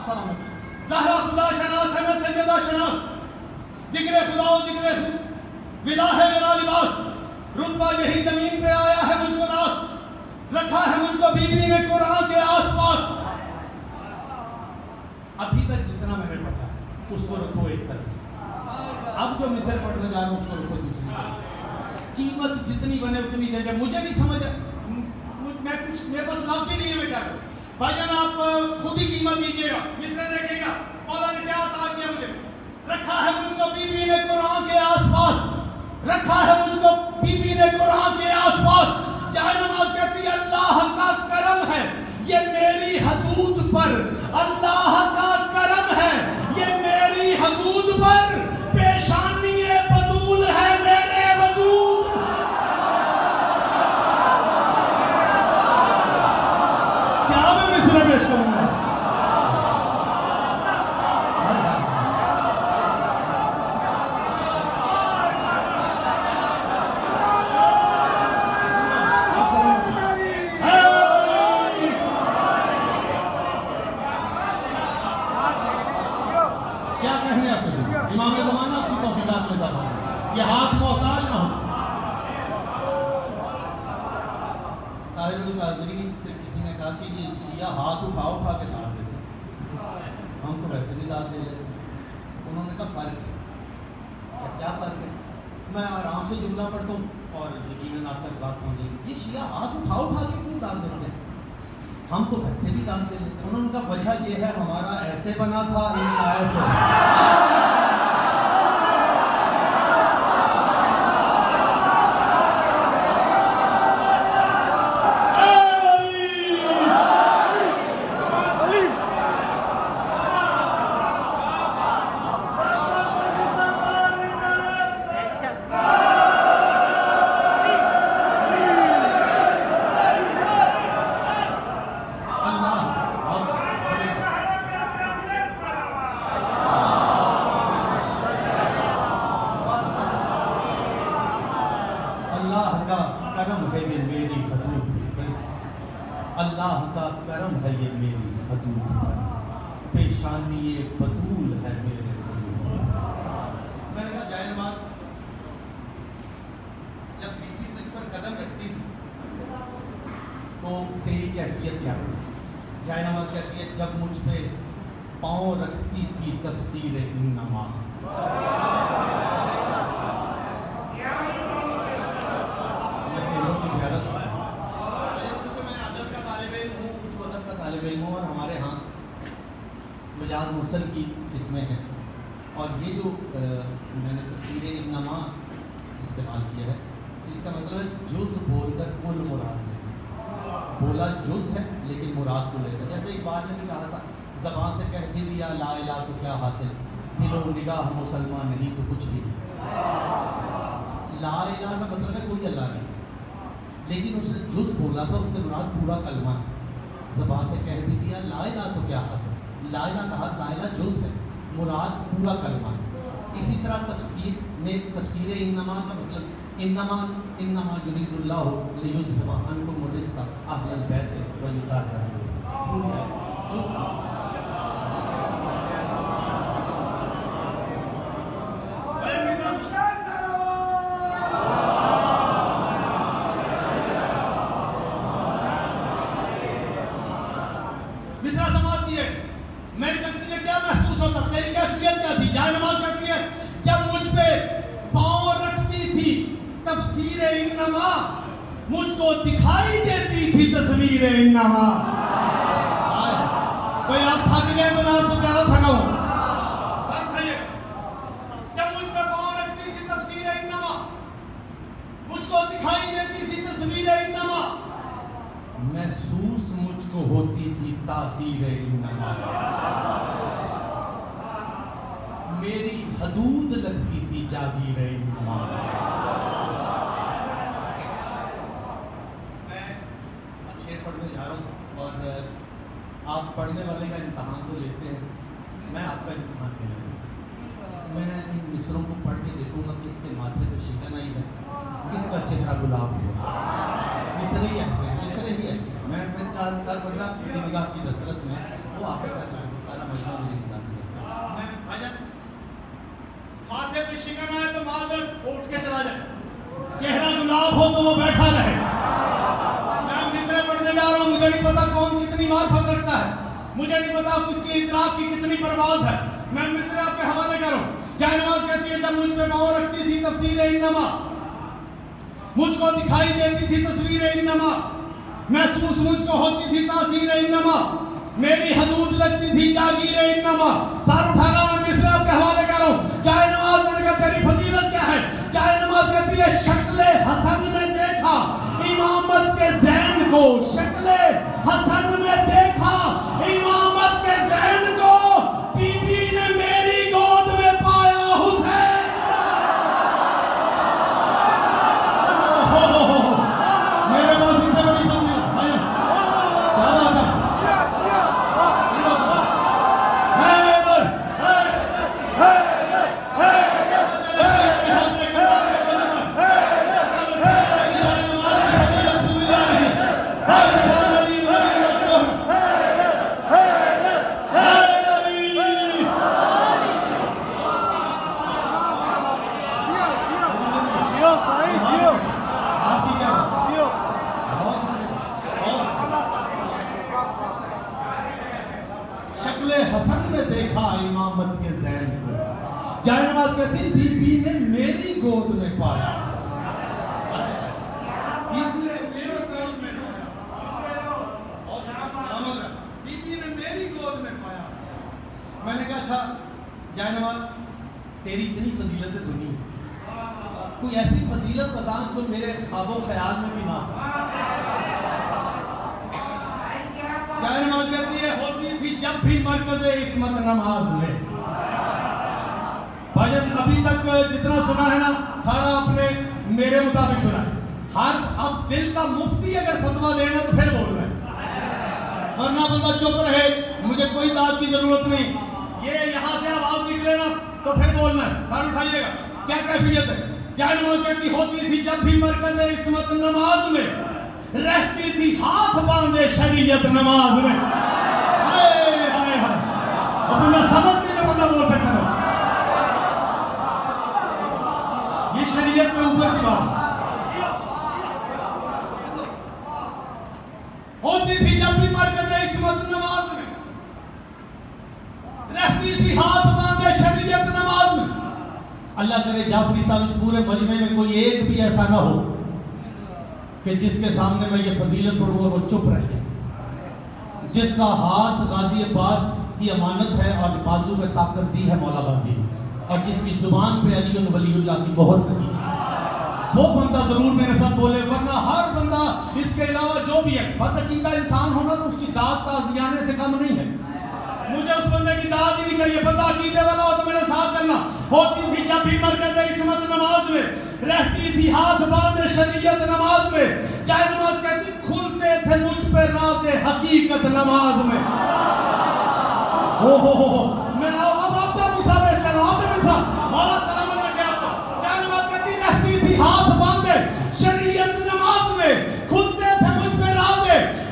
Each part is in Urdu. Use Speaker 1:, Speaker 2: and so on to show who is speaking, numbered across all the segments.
Speaker 1: سلامت. زہرا خدا شناس ہے میں سیدہ شناس. ذکر خدا و ذکر ولا ہے میرا لباس. رتبہ یہی زمین پہ آیا ہے مجھ کو ناس. رکھا ہے مجھ کو بی بی نے قرآن کے آس پاس. ابھی تک جتنا میں نے پڑھا ہے اس کو رکھو ایک طرف. اب جو مصر پڑھنے جا رہا ہوں اس کو رکھو دوسری طرف. قیمت جتنی بنے اتنی دے جائے. مجھے نہیں سمجھ میں کچھ میرے پاس لفظ ہی نہیں ہے میں کیا کروں. بھائی جان آپ خود ہی قیمت دیجیے گا. مصر دیکھے گا مولا نے کیا عطا کیا مجھے. رکھا ہے مجھ کو بی بی نے قرآن کے آس پاس. رکھا ہے مجھ کو بی بی نے قرآن کے آس پاس. جائے نماز کہتی ہے اللہ کا کرم ہے یہ میری حدود پر. اللہ کا کرم ہے یہ میری حدود پر. پیشانی بطول ہے میرے وجود. کیا میں مصرع پیش کروں گا. امام زمانہ اپنی توفیقات میں اضافہ ہے. یہ ہاتھ محتاج نہ ہو. طاہر القادری سے کسی نے کہا کہ یہ شیعہ ہاتھ اٹھا کے داد دیتے ہیں. ہم تو ویسے بھی داد دے لیتے ہیں. انہوں نے کہا فرق ہے. کیا فرق ہے؟ میں آرام سے جملہ پڑھتا ہوں اور یقیناً آپ تک بات پہنچے گی. یہ شیعہ ہاتھ اٹھا کے کیوں داد دیتے ہیں؟ ہم تو ویسے بھی داد دے لیتے ہیں. انہوں نے کہا وجہ یہ ہے ہمارا ایسے بنا تھا ان کا ایسے. اللہ کا کرم ہے یہ میری حدود. اللہ کا کرم ہے یہ میری حدود پر. پیشانی بطول ہے میرے وجود. میں نے کہا جائے نماز جب بی بی تجھ پر قدم رکھتی تھی تو تیری کیفیت کیا ہوئی؟ جائے نماز کہتی ہے جب مجھ پہ پاؤں رکھتی تھی تفسیر انما. اور ہمارے ہاں مجاز مرسل کی قسمیں ہیں. اور یہ جو میں نے تفسیر انما استعمال کیا ہے اس کا مطلب ہے جز بول کر کل مراد ہے. بولا جز ہے لیکن مراد کو لے کر. جیسے اقبال نے بھی کہا تھا زبان سے کہہ بھی دیا لا الہ تو کیا حاصل. دل و نگاہ مسلمان نہیں تو کچھ بھی نہیں. لا الہ کا مطلب ہے کوئی اللہ نہیں لیکن اس نے جز بولا تھا اس سے مراد پورا کلمہ ہے. زبان سے کہہ بھی دیا لا الہ تو کیا حاصل. لا الہ کہا لا الہ جز ہے مراد پورا کلمہ ہے. اسی طرح تفسیر میں تفسیر انما کا مطلب انما یرید اللہ لیذھب عنکم الرجس اہل البیت ویطہرکم پورا جز. مصرع سماعت کی ہے. میں جانتی ہے کیا محسوس ہوتا تیری کیفیت کیا تھی. جائے نماز کہتی ہے جب مجھ پہ پاؤں رکھتی تھی تفسیر انما مجھ کو دکھائی دیتی تھی تصویر انما. کوئی آپ تھک گئے تو میں آپ سے زیادہ تھکا ہوں. سر کھائیے. جب مجھ پہ پاؤں رکھتی تھی تفسیر انما مجھ کو دکھائی دیتی تھی تصویر انما. محسوس مجھ کو ہوتی تھی تاثیر انما. میری حدود لگتی تھی جاگیر انما. میں اب شعر پڑھنے جا رہا ہوں اور آپ پڑھنے والے کا امتحان تو لیتے ہیں. میں آپ کا امتحان لینے لوں. میں ان مصروں کو پڑھ کے دیکھوں گا کس کے ماتھے پہ شکن آئی ہے کس کا چہرہ گلاب ہوا. مصر ہی ایسے ہیں. میں چار سال بندہ میری نگاہ کی دسترس میں وہ آخر تک سارا مجمع میری خدا کی وجہ سے.
Speaker 2: میں بھائی ماتھے پہ شکن آئے تو معذرت اٹھ کے چلا جائے, چہرہ گلاب ہو تو وہ بیٹھا رہے. میں مصرع پڑھنے جا رہا ہوں, مجھے نہیں پتا کون کتنی معرفت رکھتا ہے, مجھے نہیں پتا کس کی ادراک کی کتنی پرواز ہے. میں مصرع آپ کے حوالے کروں. جائے نماز کہتی ہے جب مجھ پہ مہر رکھتی تھی تفسیر انما, مجھ کو دکھائی دیتی تھی تصویر انما, محسوس مجھ کو ہوتی تھی تاثیر انما, میری حدود لگتی تھی جاگیر انما. سار اٹھانا میں مصرع آپ کے حوالے کروں. جائے نماز میں نے کہا تیری فضیلت کیا ہے؟ جائے نماز کہتی ہے شکل حسن میں دیکھا امامت کے زین کو, شکل حسن میں دیکھا امامت کے زین کو, بی بی نے میری گود میں پایا حسین. میرے پاس ان سے بڑی فضیلت بھائی کیا بات ہے. حسن میں دیکھا امامت کے زین کو, جائے نماز کہتی بی بی نے میری گود میں پایا. بی بی نے میری گود میں پایا. میں نے کہا اچھا جائے نماز تیری اتنی فضیلتیں سنی, کوئی ایسی فضیلت بتا جو میرے خواب و خیال میں بھی نہ ہو. جائے نماز کہتی ہے ہوتی تھی جب بھی مرکز عصمت نماز میں. بھائی ابھی تک جتنا سنا ہے نا سارا اپنے میرے مطابق سنا ہے. ہر اب دل کا مفتی اگر فتویٰ دینا تو پھر بول رہے ہیں, ورنہ بندہ چپ رہے, مجھے کوئی داد کی ضرورت نہیں. یہ یہاں سے آواز نکلے نا تو پھر بولنا ہے. سارے اٹھائیے گا کیا کیفیت ہے. جائے نماز کہتی ہوتی تھی جب بھی مرکز عصمت نماز میں, رہتی تھی ہاتھ باندھے شریعت نماز میں. ہائے ہائے ہائے, اب بندہ سمجھ کے جو بندہ بول سکتا ہے یہ شریعت سے اوپر کی بات. ہوتی تھی جب بھی مرکز عصمت نماز میں, رہتی تھی ہاتھ باندھے شریعت نماز میں. اللہ کرے جعفری صاحب اس پورے مجمع میں کوئی ایک بھی ایسا نہ ہو کہ جس کے سامنے میں یہ فضیلت پڑھوں اور وہ چپ رہ جائے. جس کا ہاتھ غازی عباس کی امانت ہے اور بازو میں طاقت دی ہے مولا غازی نے, اور جس کی زبان پہ علی ولی اللہ کی مہر لگی ہے, وہ بندہ ضرور میرے ساتھ بولے. ورنہ ہر بندہ اس کے علاوہ جو بھی ہے بدعقیدہ انسان ہونا تو اس کی داد تازیانے سے کم نہیں ہے. مجھے اس بندے کی داد ہی نہیں چاہیے. بندہ عقیدے والا ہو تو میرے ساتھ چلنا. ہوتی تھی جب بھی مرکز عصمت نماز میں, رہتی تھی ہاتھ باندھے شریعت نماز میں. چاہے نماز کہتی کھلتے تھے مجھ پہ راز حقیقت نماز میں. میں اب آپ جب مصرع پیش کر رہا ہوں, آپ جب مصرع مولا سلامت رکھے آپ کو. چاہے نماز کہتی رہتی تھی ہاتھ باندھے شریعت نماز میں, کھلتے تھے مجھ پہ راز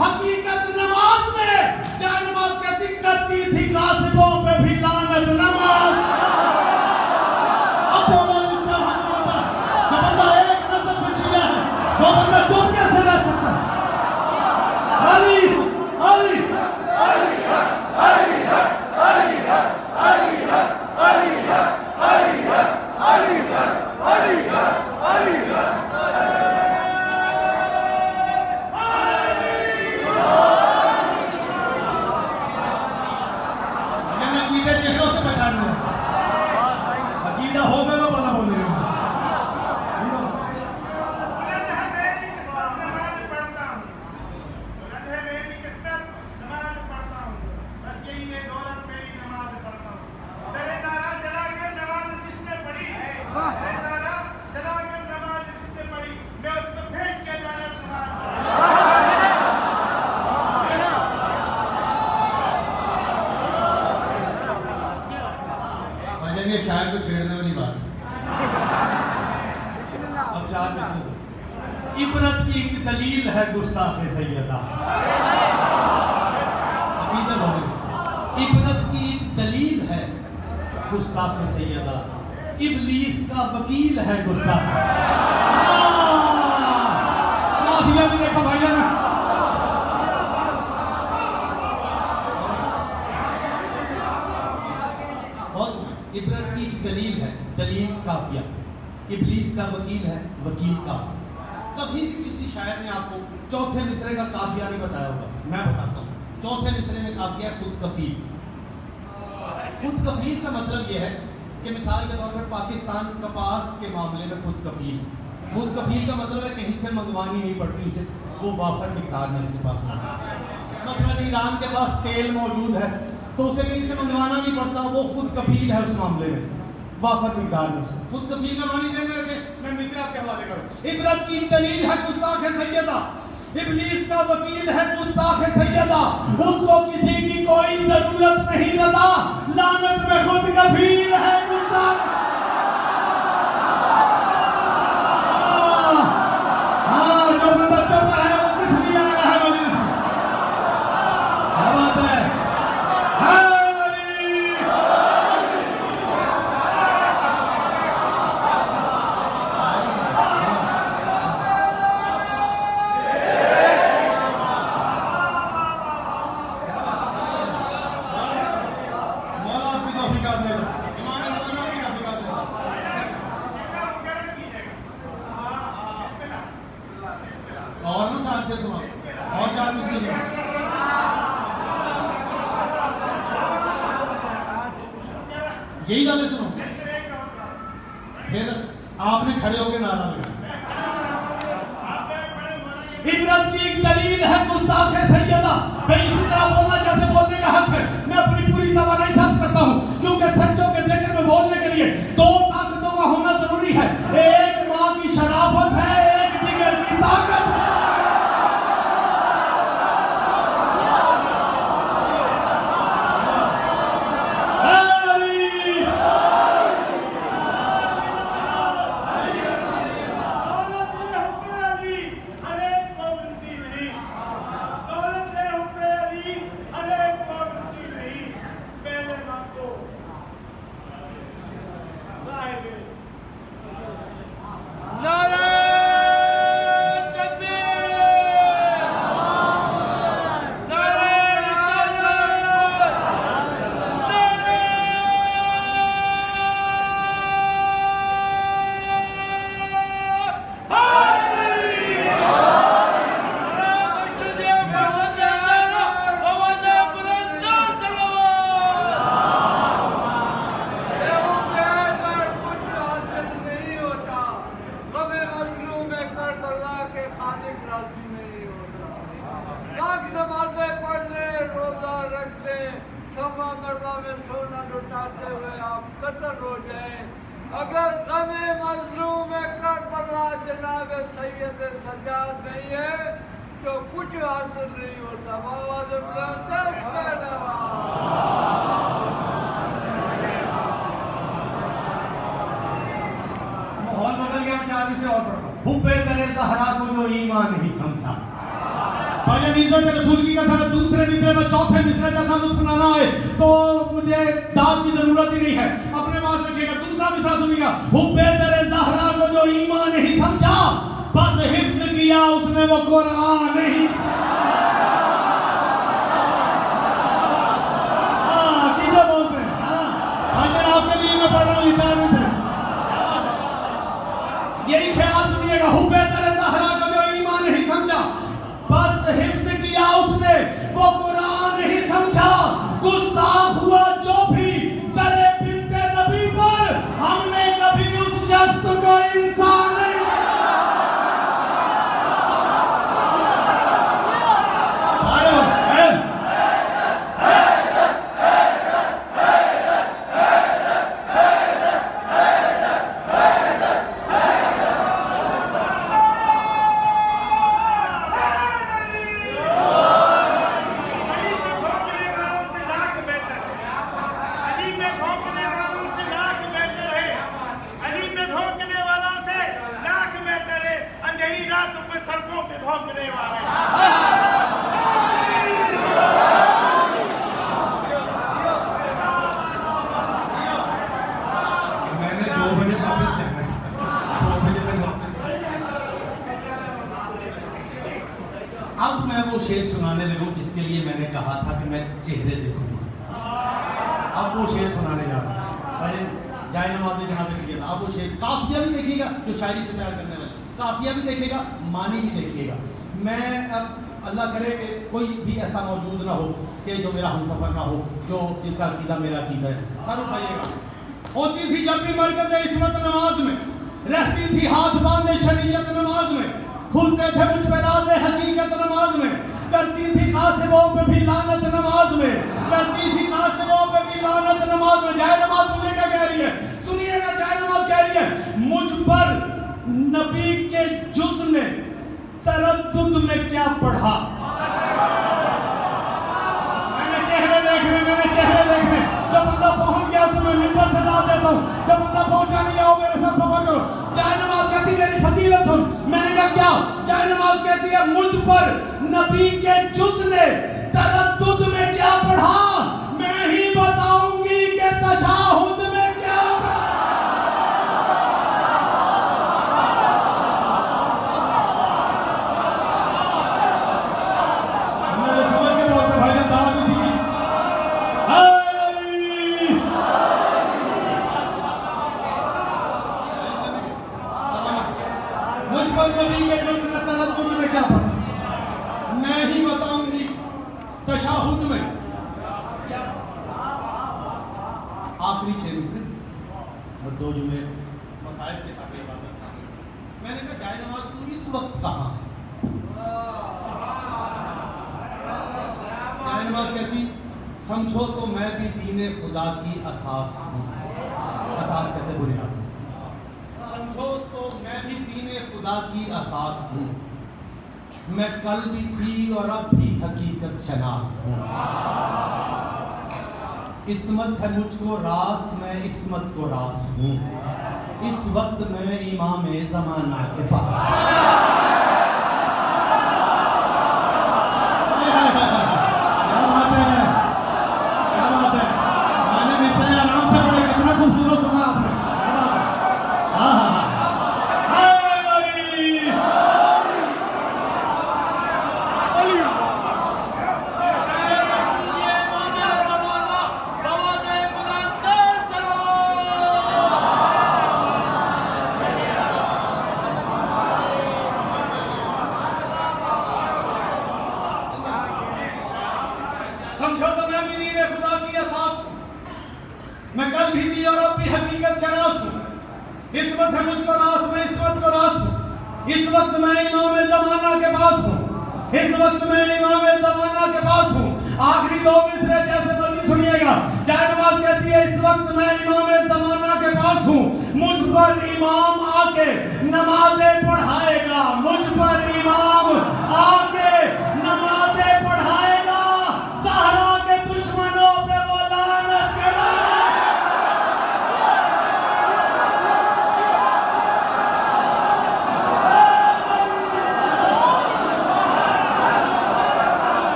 Speaker 2: حقیقت نماز میں. چاہے نماز کہتی کرتی تھی غاصبوں پہ بھی لعنت نماز. اب بولا اس کا حق بندہ, جو بندہ ایک نسل سے شیعہ ہے وہ بندہ چپ کیسے رہ سکتا ہے. علی علی علی علی علی علی علی علی علی عقیدے چہروں سے پہچاننے عقیدہ ہوگا تو بنا بولے گا. شاعر کو چھیڑنے والی بات ہے. اب چار پچھلے سے عبرت کی ایک دلیل ہے گستاخ سیدہ. عقیدت ہو گئی
Speaker 1: عبرت کی ایک دلیل ہے گستاخ سیدہ، ابلیس کا وکیل ہے گستاخ۔ قافیہ بھی دیکھو بھائی جان، عبرت کی ایک دلیل ہے، دلیل کافیہ، ابلیس کا وکیل ہے، وکیل کافیہ۔ کبھی بھی کسی شاعر نے آپ کو چوتھے مصرے کا کافیہ نہیں بتایا ہوگا، میں بتاتا ہوں۔ چوتھے مصرے میں کافیہ ہے خود کفیل۔ خود کفیل کا مطلب یہ ہے کہ مثال کے طور پر پاکستان کپاس کے معاملے میں خود کفیل۔ خود کفیل کا مطلب ہے کہیں سے منگوانی نہیں پڑتی اسے، وہ وافر مقدار میں اس کے پاس ہوتا ہے۔ مثلا ایران کے پاس تیل موجود ہے تو اسے کہیں سے منگوانا نہیں پڑتا، وہ خود کفیل ہے اس معاملے میں، وافر مقدار میں۔ خود کفیل کا معنی ذہن میں رکھیں، میں مصرع آپ کے حوالے کروں۔ عبرت کی دلیل ہے گستاخ سیدہ، ابلیس کا وکیل ہے گستاخ سیدہ، اس کو کسی کی کوئی ضرورت نہیں رضا، لعنت میں خود کفیل ہے گستاخ۔ ہاں جو بندہ چپ رہا ہے وہ کس لیے آیا ہے مجلس میں؟ کیا بات ہے؟ اور نا ساتھ سے سنا اور چار مصرے سنا۔ یہی گالے سنو، پھر آپ نے کھڑے ہو کے نعرہ لگا۔ عبرت کی ایک دلیل ہے گستاخ سیدہ، میں اسی طرح بولنا جیسے بولنے کا حق ہے، میں اپنی پوری توانائی صرف کرتا ہوں، کیونکہ سچوں کے ذکر میں بولنے کے لیے دو طاقتوں کا ہونا ضروری ہے، ایک ماں کی شرافت ہے، ایک جگر کی طاقت۔
Speaker 3: اگر غم مظلوم کربلا جناب سید سجاد نہیں ہے تو کچھ حاصل نہیں ہوتا۔ آواز بلند سے
Speaker 1: ماحول بدل گیا، میں چار مصرے اور پڑھتا ہوں۔ حب در زہرا کو جو ایمان نہیں سمجھا، پہلے عزت رسول کی قسم ہے، دوسرے مصرے میں چوتھے مصرے جیسا لطف نہ آئے تو مجھے داد کی ضرورت ہی نہیں ہے، اپنے پاس رکھیے گا۔ دوسرا مصرع سنیے گا، حب در زہرا کو جو ایمان نہیں سمجھا، بس حفظ کیا اس نے وہ قرآن نہیں سمجھا۔ عقیدہ بولتے ہیں، اگر آپ کے لیے میں پڑھ رہا ہوں یہ چار مصرے، یہی خیال سنیے گا، حب در زہرا کو جو ایمان نہیں سمجھا، بس حفظ کیا اس نے وہ قرآن نہیں سمجھا، گستاخ ہوا جو بھی در بنت نبی پر، ہم نے کبھی اس شخص کو انسان نہیں وہ شعر سنانے لگوں جس کے لیے میں نے کہا تھا کہ میں چہرے دیکھوں گا. اب وہ شعر سنانے جا رہا ہوں. بھائی جائے نماز جناب سید. اب وہ شعر قافیہ بھی دیکھیے گا جو شاعری سے پیار کرنے والے, قافیہ بھی دیکھے گا, معنی بھی دیکھیے گا. میں اب اللہ کرے کہ کوئی بھی ایسا موجود نہ ہو کہ جو میرا ہم سفر نہ ہو, جو جس کا عقیدہ میرا عقیدہ ہے. سر اٹھائیے گا. ہوتی تھی جب بھی مرکز عصمت نماز میں, رہتی تھی ہاتھ باندھے شریعت نماز میں, کھلتے تھے مجھ پہ راز حقیقت نماز میں, کرتی تھی قاسموں پہ بھی لعنت نماز میں, کرتی تھی قاسموں پہ بھی لعنت نماز میں. جائے نماز مجھے کیا کہہ رہی ہے, سنیے گا. جائے نماز کہہ رہی ہے مجھ پر نبی کے جز نے تردد میں کیا پڑھا. میں نے چہرے دیکھنے جب بندہ پہنچ گیا اس میں ممبر سے دعوت دیتا ہوں, جب بندہ پہنچا نہیں آؤ میرے ساتھ سفر کرو. جائے نماز کہتی ہے میری فضیلت سن. میں نے کہا کیا؟ جائے نماز کہتی ہے مجھ پر نبی کے جز نے تردد میں کیا پڑھا, میں ہی بتاؤں گی کہ تشہد میں کیا پڑھا. میرے سمجھ کے بولتے بھائی جان دعوت اسی کی. مجھ پر نبی کے جز نے تردد میں کیا پڑھا, میں ہی بتاؤں گی تشہد میں. آخری 6 میں سے اور 2 جملے مصائب کے تاکہ عبادت تھا. میں نے کہا جائے نماز تو اس وقت کہاں ہے. جائے نماز کہتی سمجھو تو میں بھی دین خدا کی اساس ہوں. اساس کہتے بنیاد. سمجھو تو میں بھی دین خدا کی اساس ہوں. میں کل بھی تھی اور اب بھی حقیقت شناس ہوں. عصمت ہے مجھ کو راس, میں عصمت کو راس ہوں. اس وقت میں امام زمانہ کے پاس. کیا بات ہے, کیا بات ہے. میں نے مصرے آرام سے پڑھے, کتنا خوبصورت سنا آپ نے. کیا بات ہے. ہاں ہاں ہاں. سمجھو تو میں بھی دین خدا کی اساس ہوں. میں کل بھی تھی اور اب بھی حقیقت شناس ہوں. عصمت ہے مجھ کو راس, میں عصمت کو راس ہوں. اس وقت میں امام زمانہ کے پاس ہوں. اس وقت میں امام زمانہ کے پاس ہوں. آخری 2 مصرے جیسے مرضی سنیے گا. جائے نماز کہتی ہے اس وقت میں امام زمانہ کے پاس ہوں. مجھ پر امام آ کے نمازیں پڑھائے گا. مجھ پر امام آ کے